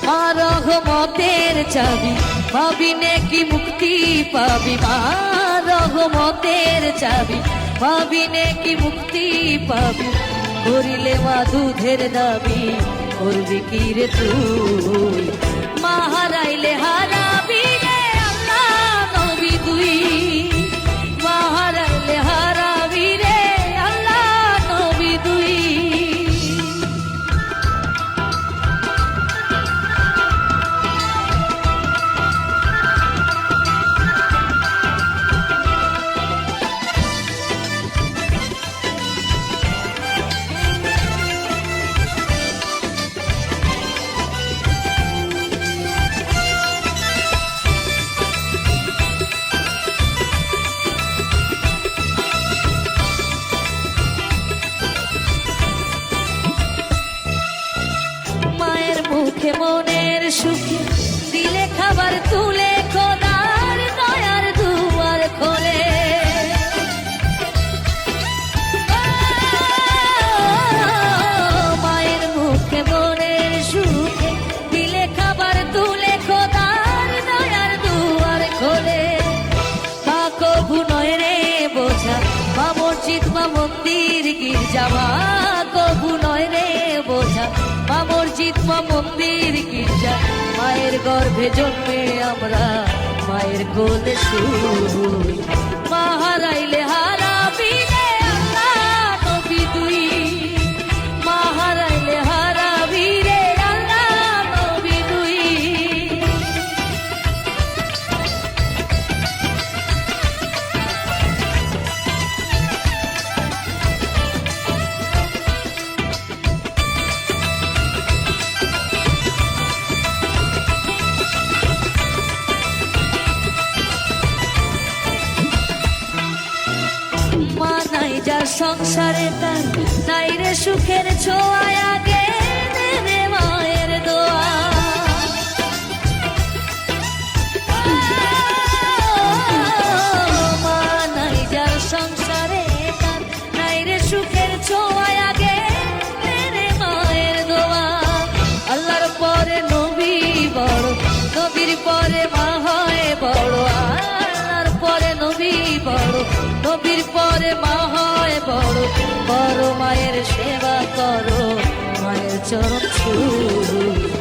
মা রহমতের চাবি, পাবি নেকি মুক্তি পাবি। মা রহমতের চাবি, পাবি নেকি মুক্তি পাবি। করিলে মা দুধের দাবি, করবি কি রে তুই? মা হারাইলে হারাবি রে আল্লাহ নবী তুই। মা হারাইলে হারাবি রে আল্লাহ নবী তুই। মুখে মনের সুখে দিলে খাবার তুলে, খোদার দয়ার দুয়ার খোলে। মায়ের মুখে মনের সুখে দিলে খাবার তুলে, খোদার দয়ার দুয়ার খোলে। মা কভু নয় রে বোঝা, মা মসজিদ মা মন্দির গির্জা। মা কভু নয় রে বোঝা, মা মসজিদ মা মন্দির গির্জা। মায়ের গর্ভে জন্মে আমরা, মায়ের কোলে শুই। মা হারাইলে হারাবি রে আল্লাহ নবী তুই। মা হারাইলে হারাবি রে আল্লাহ নবী তুই। মা নাই যার সংসারে তার নাই রে সুখের ছোঁয়া। আগে দেবে মায়ের দোয়া। মা নাই যার সংসারে তার নাই রে সুখের ছোঁয়া। আগে দেবে মায়ের দোয়া। আল্লাহর পরে নবী বড়, নবীর পরে মা হয় বড়। আল্লাহর পরে নবী বড়, নবীর পরে মা হয় বড়। বড় মায়ের সেবা করো, মায়ের চরণ ছুঁই।